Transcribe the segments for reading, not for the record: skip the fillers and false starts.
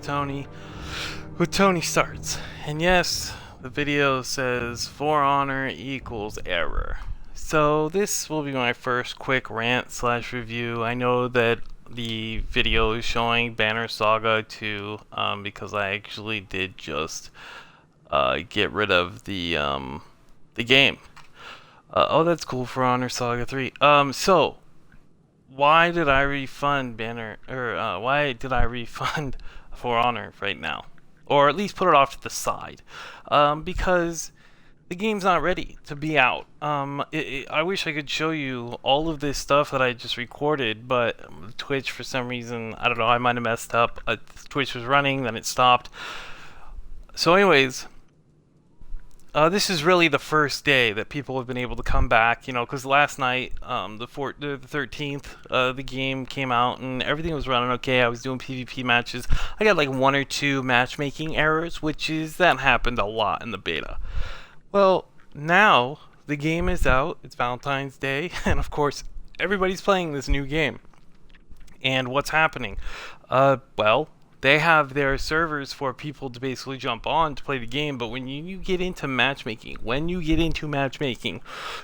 Tony with TonyStarts. And yes, the video says For Honor equals error. So this will be my first quick rant slash review. I know that the video is showing Banner Saga 2 because I actually did just get rid of the game. Oh, that's cool. For Honor Saga 3. So why did I refund why did I refund For Honor right now? Or at least put it off to the side. Because the game's not ready to be out. I wish I could show you all of this stuff that I just recorded, but Twitch, for some reason, I don't know, I might have messed up. Twitch was running, then it stopped. So anyways, this is really the first day that people have been able to come back, because last night, the 13th, the game came out and everything was running okay. I was doing PvP matches. I got like 1 or 2 matchmaking errors, that happened a lot in the beta. Well, now the game is out. It's Valentine's Day, and of course, everybody's playing this new game. And what's happening? Well, they have their servers for people to basically jump on to play the game, but when you get into matchmaking,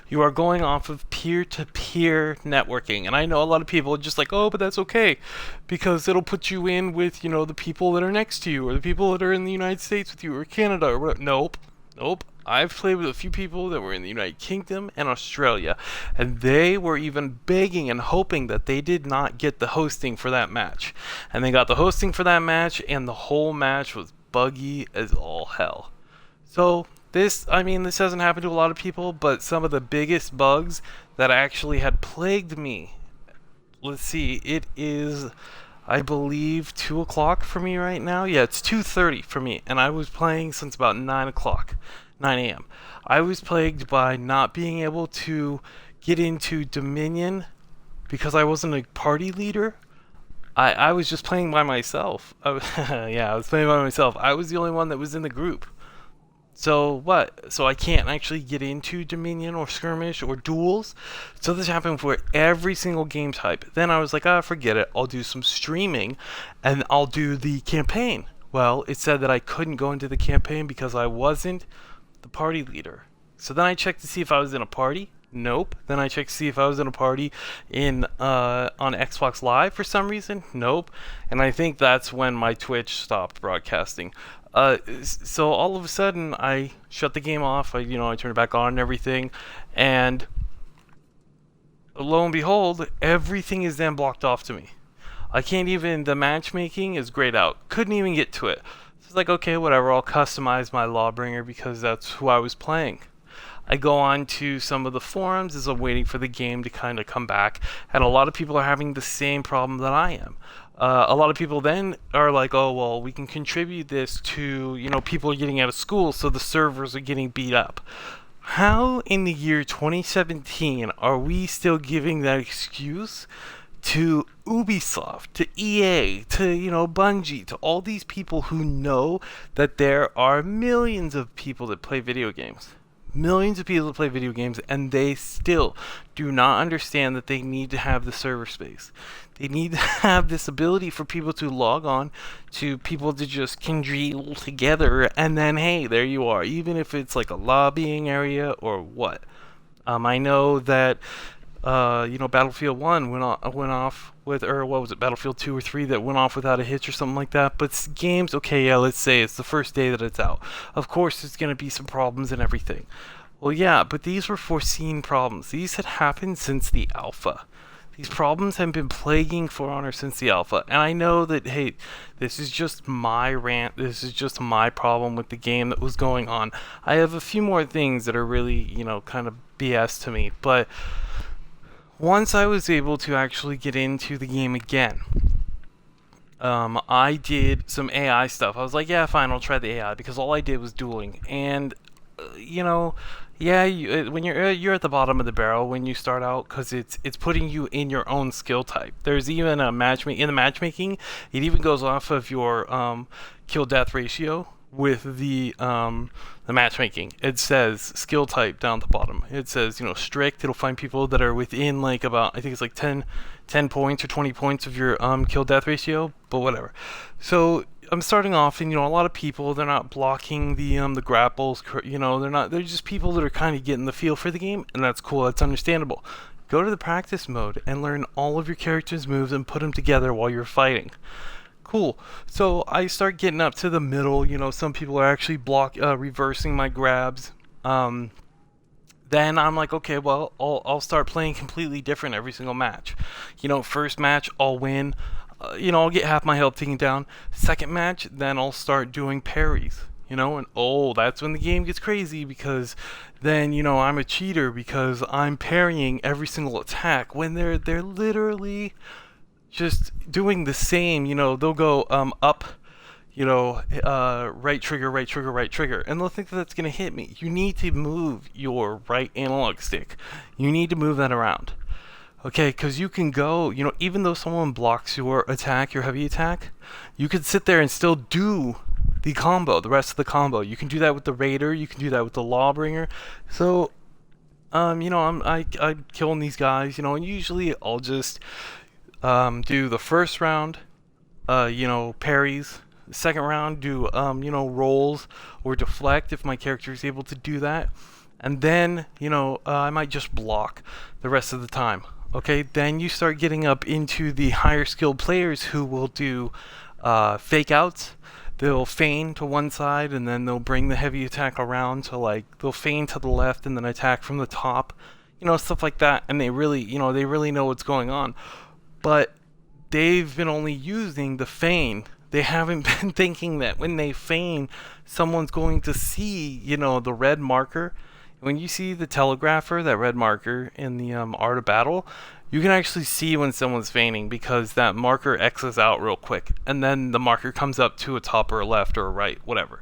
you are going off of peer-to-peer networking. And I know a lot of people are just like, oh, but that's okay, because it'll put you in with, the people that are next to you, or the people that are in the United States with you, or Canada, or whatever. Nope. I've played with a few people that were in the United Kingdom and Australia, and they were even begging and hoping that they did not get the hosting for that match. And they got the hosting for that match, and the whole match was buggy as all hell. So this hasn't happened to a lot of people, but some of the biggest bugs that actually had plagued me. Let's see, it is, I believe, 2 o'clock for me right now. Yeah, it's 2:30 for me, and I was playing since about 9 a.m. I was plagued by not being able to get into Dominion because I wasn't a party leader. I was just playing by myself. I was playing by myself. I was the only one that was in the group. So what? So I can't actually get into Dominion or Skirmish or Duels. So this happened for every single game type. Then I was like, forget it. I'll do some streaming and I'll do the campaign. Well, it said that I couldn't go into the campaign because I wasn't the party leader. So then I checked to see if I was in a party. Nope. Then I checked to see if I was in a party on Xbox Live for some reason. Nope. And I think that's when my Twitch stopped broadcasting. So all of a sudden I shut the game off. I turned it back on and everything, and lo and behold, everything is then blocked off to me. I can't even, the matchmaking is grayed out. Couldn't even get to it. So it's like, okay, whatever, I'll customize my Lawbringer because that's who I was playing. I go on to some of the forums as I'm waiting for the game to kind of come back, and a lot of people are having the same problem that I am. A lot of people then are like, oh, well, we can contribute this to, people are getting out of school, so the servers are getting beat up. How in the year 2017 are we still giving that excuse to Ubisoft, to EA, to, Bungie, to all these people who know that there are millions of people that play video games? Millions of people that play video games, and they still do not understand that they need to have the server space. They need to have this ability for people to log on, to people to just congeal together, and then, hey, there you are, even if it's like a lobbying area or what. I know that Battlefield 1 went off with, or what was it, Battlefield 2 or 3 that went off without a hitch or something like that. But games, okay, yeah, let's say it's the first day that it's out. Of course, there's going to be some problems and everything. Well, yeah, but these were foreseen problems. These had happened since the alpha. These problems have been plaguing For Honor since the alpha. And I know that, hey, this is just my rant. This is just my problem with the game that was going on. I have a few more things that are really, kind of BS to me. But once I was able to actually get into the game again, I did some AI stuff. I was like, yeah, fine, I'll try the AI, because all I did was dueling. And, when you're at the bottom of the barrel when you start out, because it's putting you in your own skill type. There's even a matchmaking. In the matchmaking, it even goes off of your kill-death ratio, with the matchmaking. It says skill type down at the bottom. It says, strict. It'll find people that are within like about, I think it's like 10 points or 20 points of your kill death ratio, but whatever. So I'm starting off, and a lot of people, they're not blocking the grapples. They're just people that are kind of getting the feel for the game, and that's cool. That's understandable. Go to the practice mode and learn all of your character's moves and put them together while you're fighting. Cool. So I start getting up to the middle. Some people are actually reversing my grabs. Then I'm like, okay, well, I'll start playing completely different every single match. First match, I'll win. I'll get half my health taken down. Second match, then I'll start doing parries. And that's when the game gets crazy, because then I'm a cheater because I'm parrying every single attack when they're literally just doing the same. They'll go up, right trigger, right trigger, right trigger, and they'll think that that's going to hit me. You need to move your right analog stick. You need to move that around. Okay, because you can go, even though someone blocks your attack, your heavy attack, you can sit there and still do the rest of the combo. You can do that with the Raider, you can do that with the Lawbringer. So, I'm killing these guys, and usually I'll just do the first round, parries. The second round, do, rolls or deflect if my character is able to do that. And then, I might just block the rest of the time. Okay, then you start getting up into the higher skilled players who will do fake outs. They'll feign to one side, and then they'll bring the heavy attack around to, like, they'll feign to the left and then attack from the top. Stuff like that. And they really know what's going on. But they've been only using the feign. They haven't been thinking that when they feign, someone's going to see, the red marker. When you see the telegrapher, that red marker in the Art of Battle, you can actually see when someone's feigning, because that marker X's out real quick, and then the marker comes up to a top or a left or a right, whatever,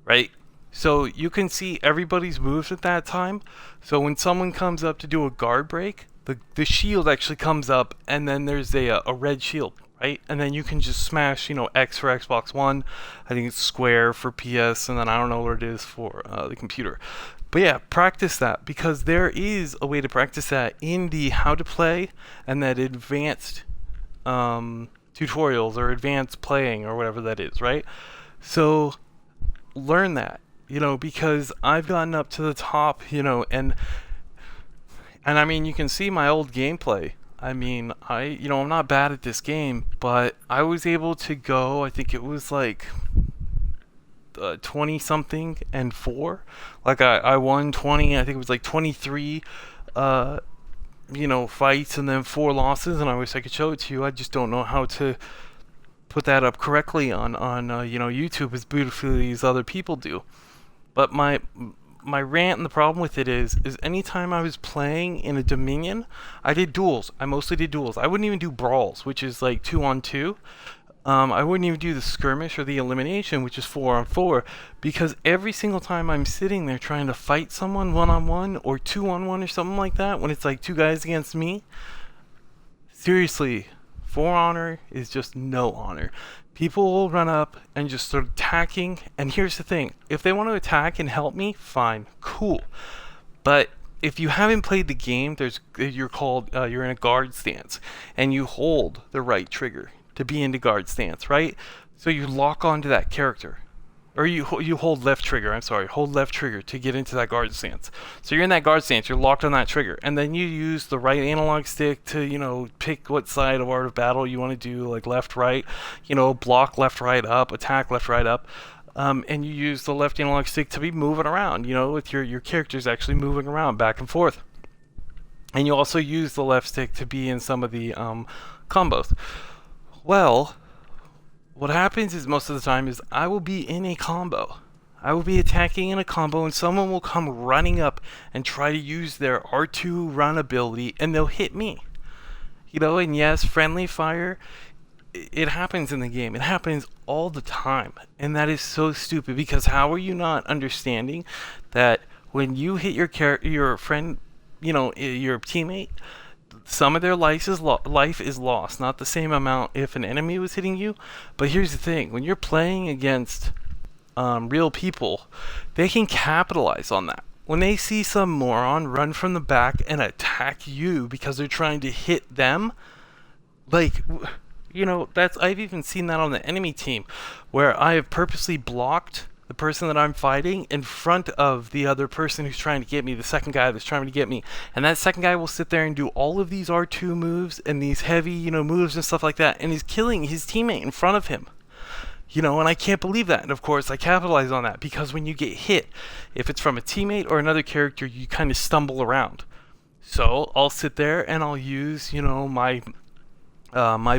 right? So you can see everybody's moves at that time. So when someone comes up to do a guard break, the shield actually comes up, and then there's a red shield, right? And then you can just smash, X for Xbox One, I think it's square for PS, and then I don't know what it is for the computer. But yeah, practice that, because there is a way to practice that in the how to play and that advanced tutorials or advanced playing or whatever that is, right? So learn that, because I've gotten up to the top, and I mean, you can see my old gameplay. I mean, I'm not bad at this game, but I was able to go, I think it was like 20 something and 4. Like I won 20, I think it was like 23 fights, and then 4 losses, and I wish I could show it to you. I just don't know how to put that up correctly on YouTube as beautifully as other people do. But my rant and the problem with it is anytime I was playing in a Dominion, I did duels. I mostly did duels. I wouldn't even do brawls, which is like 2-on-2. I wouldn't even do the skirmish or the elimination, which is 4-on-4, because every single time I'm sitting there trying to fight someone 1-on-1 or 2-on-1 or something like that, when it's like 2 guys against me, seriously, For honor is just no honor. People will run up and just start attacking, and here's the thing, if they want to attack and help me, fine, cool. But if you haven't played the game, you're in a guard stance, and you hold the right trigger to be into guard stance, right? So you lock onto that character. Or you hold left trigger, hold left trigger to get into that guard stance. So you're in that guard stance, you're locked on that trigger, and then you use the right analog stick to, pick what side of Art of Battle you want to do, like left, right, block left, right, up, attack left, right, up. And you use the left analog stick to be moving around, with your characters actually moving around back and forth. And you also use the left stick to be in some of the combos. Well, what happens is most of the time is I will be in a combo. I will be attacking in a combo, and someone will come running up and try to use their R2 run ability, and they'll hit me. And yes, friendly fire, it happens in the game. It happens all the time. And that is so stupid, because how are you not understanding that when you hit your friend, your teammate, some of their life is lost. Not the same amount if an enemy was hitting you. But here's the thing. When you're playing against real people, they can capitalize on that. When they see some moron run from the back and attack you because they're trying to hit them, like, that's I've even seen that on the enemy team, where I have purposely blocked the person that I'm fighting in front of the other person who's trying to get me, the second guy that's trying to get me. And that second guy will sit there and do all of these R2 moves and these heavy, moves and stuff like that, and he's killing his teammate in front of him. And I can't believe that. And of course, I capitalize on that because when you get hit, if it's from a teammate or another character, you kind of stumble around. So I'll sit there and I'll use, my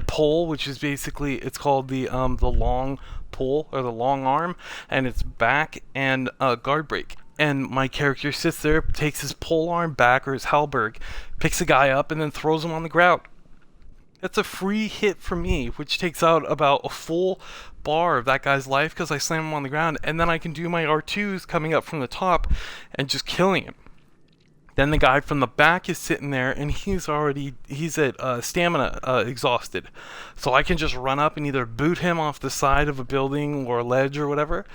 pole, which is basically, it's called the long pole or the long arm, and it's back and guard break. And my character sits there, takes his pole arm back or his halberd, picks a guy up, and then throws him on the ground. That's a free hit for me, which takes out about a full bar of that guy's life because I slam him on the ground, and then I can do my R2s coming up from the top and just killing him. Then the guy from the back is sitting there, and he's at stamina exhausted. So I can just run up and either boot him off the side of a building or a ledge or whatever,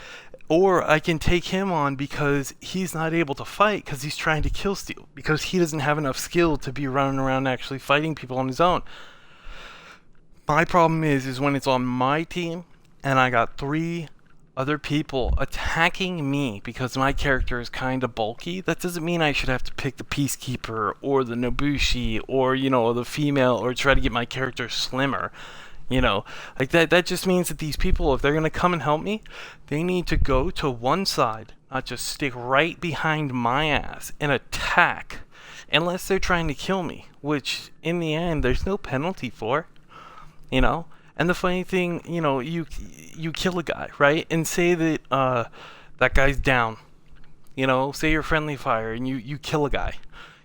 or I can take him on because he's not able to fight because he's trying to kill steal, because he doesn't have enough skill to be running around actually fighting people on his own. My problem is when it's on my team and I got 3 other people attacking me because my character is kind of bulky. That doesn't mean I should have to pick the Peacekeeper or the Nobushi or, the female, or try to get my character slimmer. Like that just means that these people, if they're going to come and help me, they need to go to one side, not just stick right behind my ass and attack, unless they're trying to kill me, which in the end there's no penalty for. And the funny thing, you kill a guy, right? And say that that guy's down. Say you're friendly fire and you kill a guy.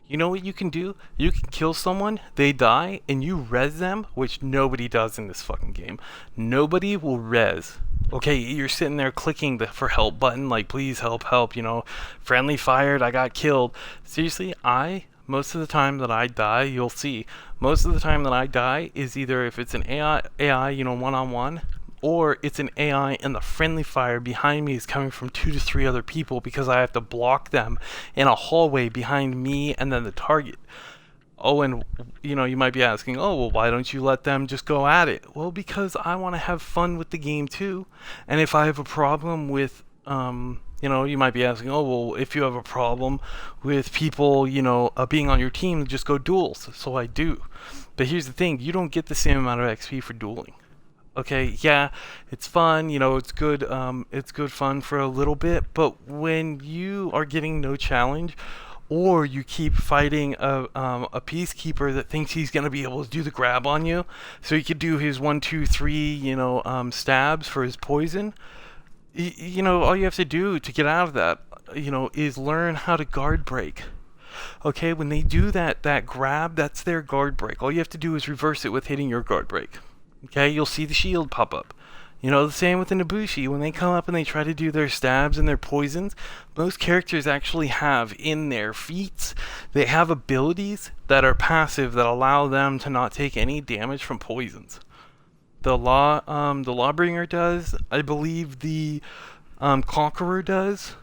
You know what you can do? You can kill someone, they die, and you res them, which nobody does in this fucking game. Nobody will res. Okay, you're sitting there clicking the for help button, like please help, friendly fired, I got killed. Seriously, most of the time that I die, you'll see, most of the time that I die is either if it's an AI, one-on-one, or it's an AI and the friendly fire behind me is coming from 2 to 3 other people because I have to block them in a hallway behind me and then the target. Oh, and you might be asking, oh, well, why don't you let them just go at it? Well, because I want to have fun with the game too. And if I have a problem with you might be asking, oh, well, if you have a problem with people, being on your team, just go duels. So I do. But here's the thing, you don't get the same amount of XP for dueling. Okay, yeah, it's fun, it's good fun for a little bit, but when you are getting no challenge, or you keep fighting a peacekeeper that thinks he's going to be able to do the grab on you, so he could do his 1, 2, 3, stabs for his poison, all you have to do to get out of that, is learn how to guard break. Okay, when they do that grab, that's their guard break. All you have to do is reverse it with hitting your guard break. Okay, you'll see the shield pop up. The same with the Nobushi. When they come up and they try to do their stabs and their poisons, most characters actually have in their feats, they have abilities that are passive that allow them to not take any damage from poisons. The Lawbringer does. I believe the Conqueror does.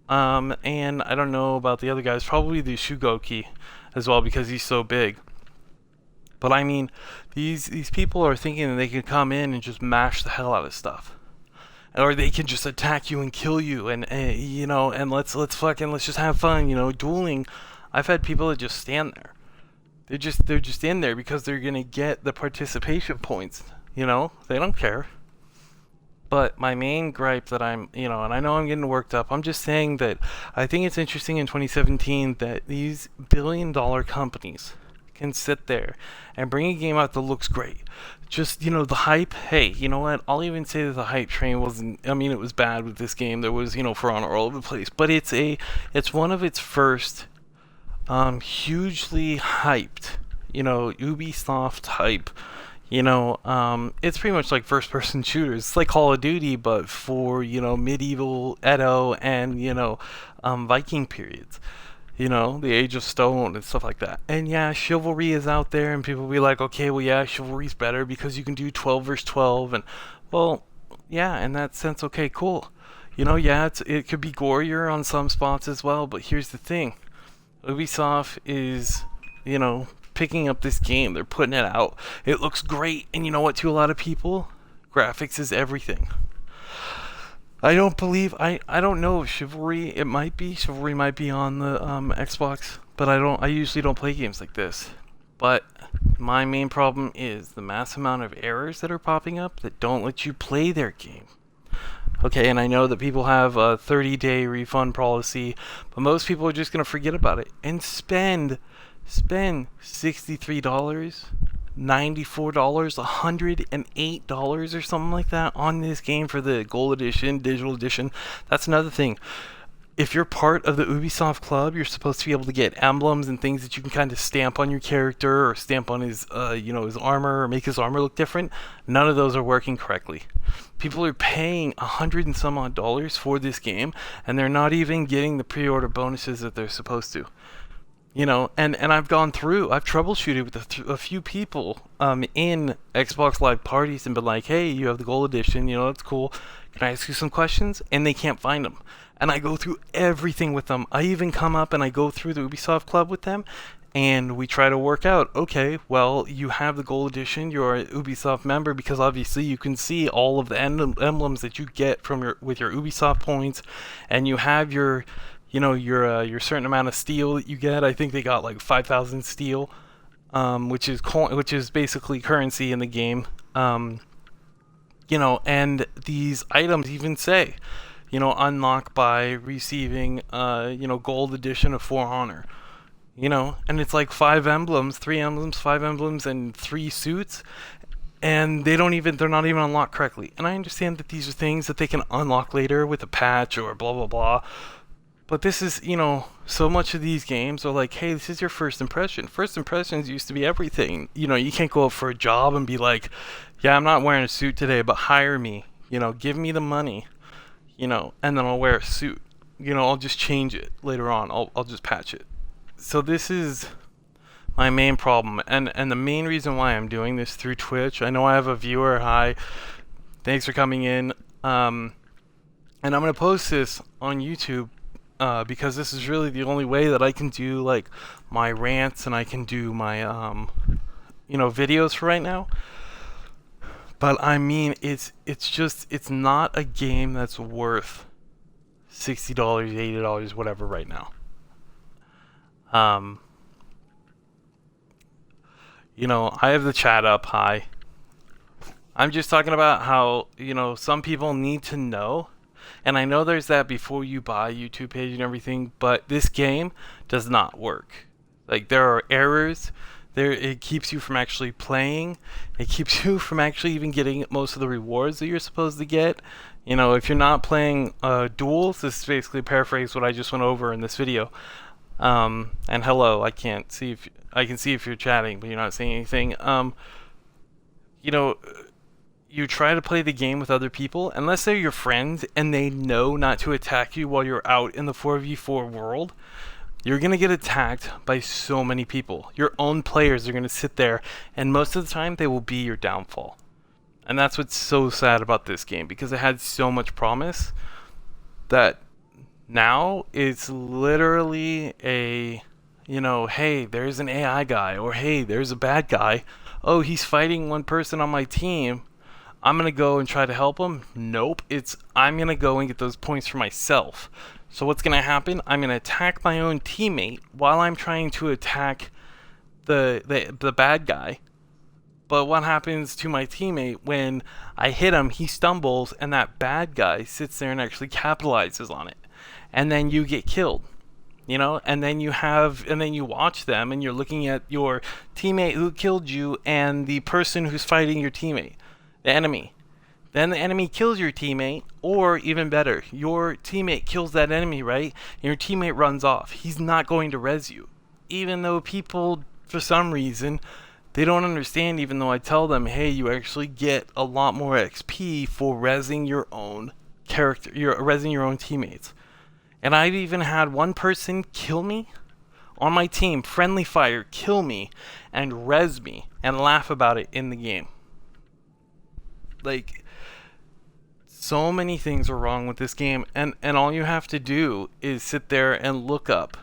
And I don't know about the other guys. Probably the Shugoki as well because he's so big. But I mean, these people are thinking that they can come in and just mash the hell out of stuff, or they can just attack you and kill you, and and let's just have fun, dueling. I've had people that just stand there. They're just in there because they're gonna get the participation points. They don't care. But my main gripe that I'm, and I know I'm getting worked up, I'm just saying that I think it's interesting in 2017 that these billion-dollar companies can sit there and bring a game out that looks great. Just, the hype, hey, you know what, I'll even say that the hype train wasn't, it was bad with this game. There was, For Honor all over the place. But it's one of its first hugely hyped, Ubisoft hype. It's pretty much like first-person shooters. It's like Call of Duty, but for, medieval Edo and, Viking periods. The Age of Stone and stuff like that. And yeah, Chivalry is out there, and people will be like, okay, well, yeah, Chivalry's better because you can do 12 versus 12. And, well, yeah, in that sense, okay, cool. Yeah, it could be gorier on some spots as well, but here's the thing. Ubisoft is, picking up this game. They're putting it out. It looks great, and you know what, to a lot of people, graphics is everything. I don't know if Chivalry might be on the Xbox, but I usually don't play games like this. But my main problem is the mass amount of errors that are popping up that don't let you play their game. Okay, and I know that people have a 30-day refund policy, but most people are just going to forget about it and spend $63, $94, $108 or something like that on this game for the gold edition, digital edition. That's another thing. If you're part of the Ubisoft club, you're supposed to be able to get emblems and things that you can kind of stamp on your character or stamp on his, his armor or make his armor look different. None of those are working correctly. People are paying $100 and some odd for this game, and they're not even getting the pre-order bonuses that they're supposed to. And I've troubleshooted with a few people in Xbox Live parties and been like, hey, you have the gold edition, that's cool. Can I ask you some questions? And they can't find them. And I go through everything with them. I even come up and I go through the Ubisoft Club with them, and we try to work out, okay, well, you have the gold edition, you're an Ubisoft member, because obviously you can see all of the emblems that you get with your Ubisoft points, and you have your certain amount of steel that you get. I think they got like 5,000 steel, which is basically currency in the game. And these items even say, unlock by receiving, gold edition of For Honor. And it's like 3 emblems, 5 emblems, and 3 suits, and they're not even unlocked correctly. And I understand that these are things that they can unlock later with a patch or blah blah blah. But this is, so much of these games are like, hey, this is your first impression. First impressions used to be everything. You can't go up for a job and be like, yeah, I'm not wearing a suit today, but hire me. Give me the money, and then I'll wear a suit. I'll just change it later on. I'll just patch it. So this is my main problem. And the main reason why I'm doing this through Twitch, I know I have a viewer. Hi. Thanks for coming in. And I'm going to post this on YouTube. Because this is really the only way that I can do like my rants and I can do my videos for right now. But I mean, it's not a game that's worth $60, $80, whatever right now. I have the chat up high. I'm just talking about how some people need to know. And I know there's that before you buy a YouTube page and everything, but this game does not work. Like, there are errors. It keeps you from actually playing. It keeps you from actually even getting most of the rewards that you're supposed to get. If you're not playing duels, this is basically paraphrase what I just went over in this video. And hello, I can see if you're chatting, but you're not saying anything. You try to play the game with other people, unless they're your friends and they know not to attack you while you're out in the 4v4 world, you're going to get attacked by so many people. Your own players are going to sit there, and most of the time they will be your downfall. And that's what's so sad about this game, because it had so much promise that now it's literally a, hey, there's an AI guy, or hey, there's a bad guy. Oh, he's fighting one person on my team. I'm going to go and try to help him? Nope. I'm going to go and get those points for myself. So what's going to happen? I'm going to attack my own teammate while I'm trying to attack the bad guy. But what happens to my teammate when I hit him? He stumbles, and that bad guy sits there and actually capitalizes on it. And then you get killed. And then you watch them, and you're looking at your teammate who killed you and the person who's fighting your teammate. The enemy. Then the enemy kills your teammate, or even better, your teammate kills that enemy, right? And your teammate runs off. He's not going to res you. Even though people, for some reason, they don't understand, even though I tell them, hey, you actually get a lot more XP for resing your own character, you're resing your own teammates. And I've even had one person kill me on my team, friendly fire, kill me, and res me, and laugh about it in the game. Like, So many things are wrong with this game, and all you have to do is sit there and look up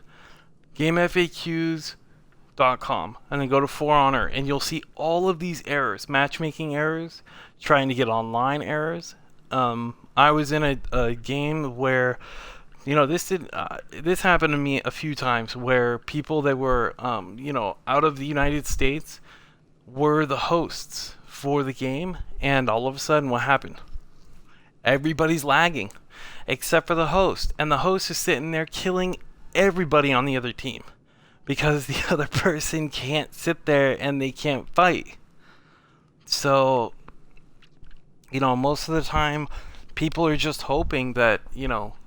GameFAQs.com and then go to For Honor, and you'll see all of these errors, matchmaking errors, trying to get online errors. I was in a game where, this happened to me a few times, where people that were out of the United States were the hosts for the game, and all of a sudden, what happened? Everybody's lagging except for the host, and the host is sitting there killing everybody on the other team because the other person can't sit there and they can't fight. So, most of the time people are just hoping that,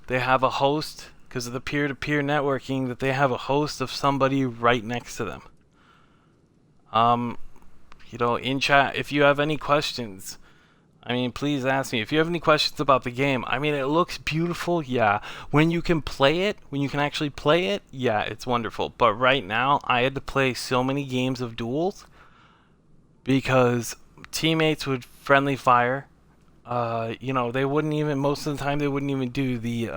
they have a host, because of the peer-to-peer networking, that they have a host of somebody right next to them. In chat, if you have any questions, please ask me. If you have any questions about the game, it looks beautiful, yeah. When you can actually play it, yeah, it's wonderful. But right now, I had to play so many games of duels because teammates would friendly fire. They wouldn't even, most of the time, they wouldn't even do the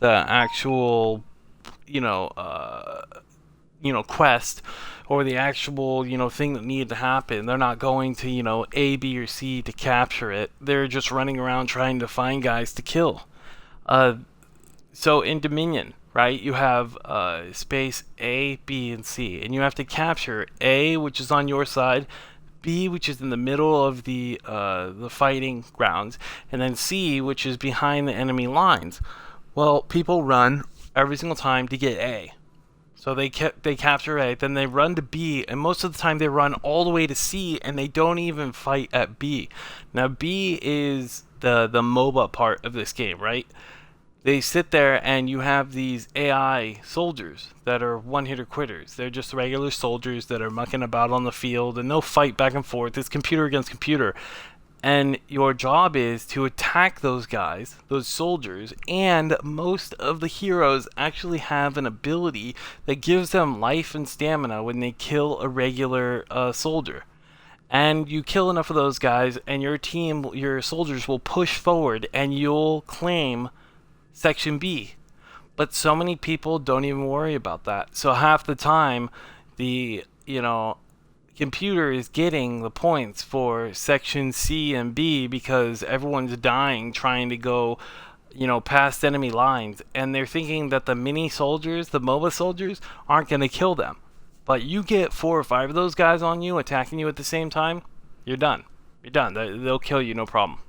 actual, quest, or the actual, thing that needed to happen. They're not going to, A, B, or C to capture it. They're just running around trying to find guys to kill. So in Dominion, right, you have space A, B, and C, and you have to capture A, which is on your side, B, which is in the middle of the fighting grounds, and then C, which is behind the enemy lines. Well, people run every single time to get A. So they capture A, then they run to B, and most of the time they run all the way to C, and they don't even fight at B. Now B is the MOBA part of this game, right? They sit there and you have these AI soldiers that are one-hitter quitters. They're just regular soldiers that are mucking about on the field, and they'll fight back and forth. It's computer against computer. And your job is to attack those guys, those soldiers, and most of the heroes actually have an ability that gives them life and stamina when they kill a regular soldier. And you kill enough of those guys, and your soldiers will push forward, and you'll claim Section B. But so many people don't even worry about that. So half the time, the, computer is getting the points for Section C and B because everyone's dying trying to go, past enemy lines. And they're thinking that the mini soldiers, the MOBA soldiers, aren't going to kill them. But you get 4 or 5 of those guys on you attacking you at the same time, you're done. You're done. They'll kill you, no problem.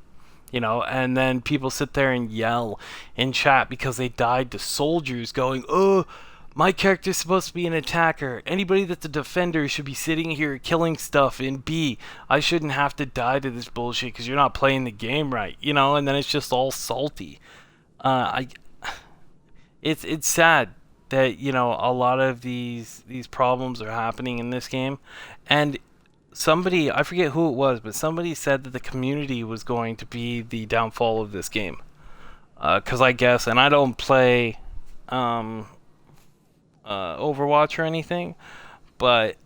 And then people sit there and yell in chat because they died to soldiers going, oh, my character's supposed to be an attacker. Anybody that's a defender should be sitting here killing stuff in B. I shouldn't have to die to this bullshit because you're not playing the game right, and then it's just all salty. It's sad that, a lot of these problems are happening in this game. And somebody, I forget who it was, but somebody said that the community was going to be the downfall of this game. Because I guess, and I don't play Overwatch or anything, but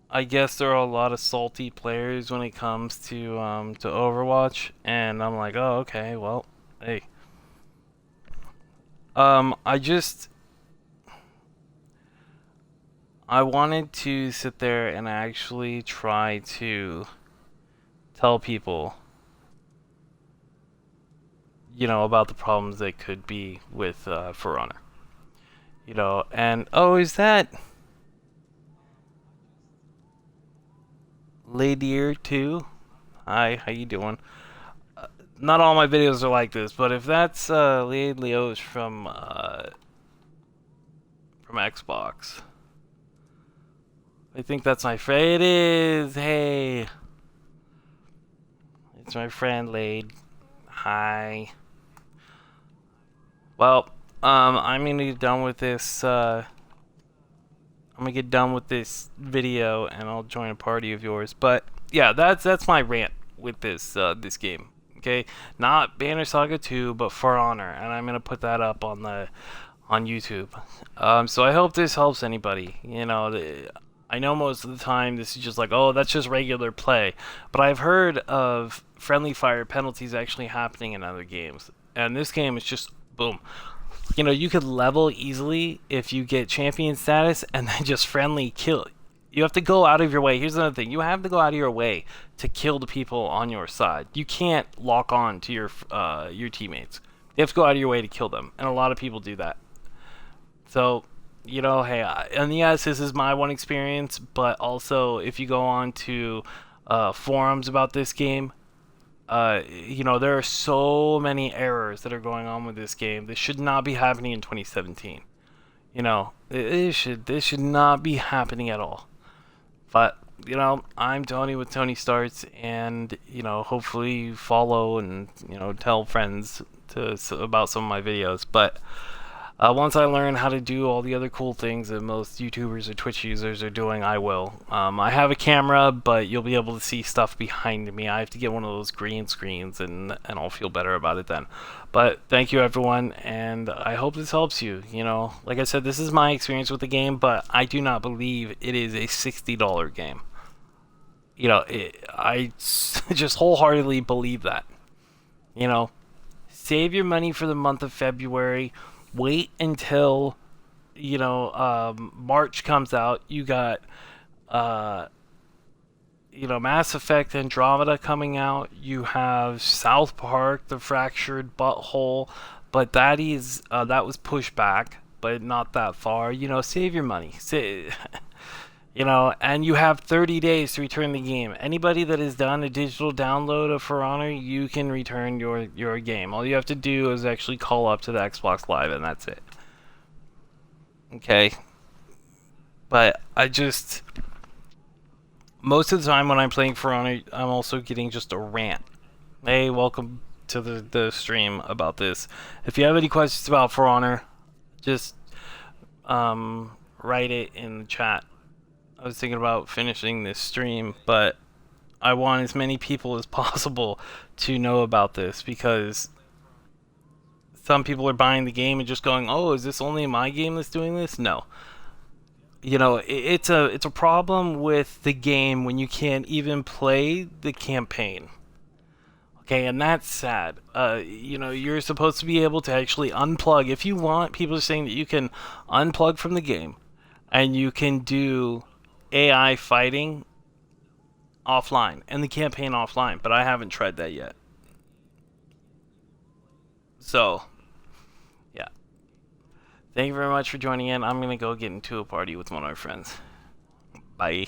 I guess there are a lot of salty players when it comes to Overwatch, and I'm like, oh, okay, well, hey. I wanted to sit there and actually try to tell people, about the problems that could be with For Honor. And oh, is that Lady too? Hi, how you doing? Not all my videos are like this, but if that's Lady Leo's from Xbox, I think that's my friend. It is. Hey, it's my friend Lade. Hi. Well, I'm gonna get done with this. I'm gonna get done with this video, and I'll join a party of yours. But yeah, that's my rant with this game. Okay, not Banner Saga 2, but For Honor, and I'm gonna put that up on YouTube. So I hope this helps anybody. I know most of the time this is just like, oh, that's just regular play. But I've heard of friendly fire penalties actually happening in other games. And this game is just boom. You know, you could level easily if you get champion status and then just friendly kill. You have to go out of your way. Here's another thing. You have to go out of your way to kill the people on your side. You can't lock on to your teammates. You have to go out of your way to kill them. And a lot of people do that. So, you know, hey, and yes, this is my one experience, but also if you go on to forums about this game, you know, there are so many errors that are going on with this game. This should not be happening in 2017. You know, this should not be happening at all. But you know, I'm Tony with TonyStarts, and you know, hopefully follow and you know tell friends about some of my videos. But once I learn how to do all the other cool things that most YouTubers or Twitch users are doing, I will. I have a camera, but you'll be able to see stuff behind me. I have to get one of those green screens, and I'll feel better about it then. But thank you, everyone, and I hope this helps you. You know, like I said, this is my experience with the game, but I do not believe it is a $60 game. You know, I just wholeheartedly believe that. You know, save your money for the month of February. Wait until you know March comes out. You got you know Mass Effect Andromeda coming out. You have South Park: The Fractured Butthole, but that was pushed back, but not that far. You know, save your money. You know, and you have 30 days to return the game. Anybody that has done a digital download of For Honor, you can return your game. All you have to do is actually call up to the Xbox Live, and that's it. Okay? But most of the time when I'm playing For Honor, I'm also getting just a rant. Hey, welcome to the stream about this. If you have any questions about For Honor, just write it in the chat. I was thinking about finishing this stream, but I want as many people as possible to know about this because some people are buying the game and just going, "Oh, is this only my game that's doing this?" No. You know, it's a problem with the game when you can't even play the campaign. Okay, and that's sad. You know, you're supposed to be able to actually unplug if you want. People are saying that you can unplug from the game and you can do AI fighting offline and the campaign offline, but I haven't tried that yet. So, yeah. Thank you very much for joining in. I'm going to go get into a party with one of my friends. Bye.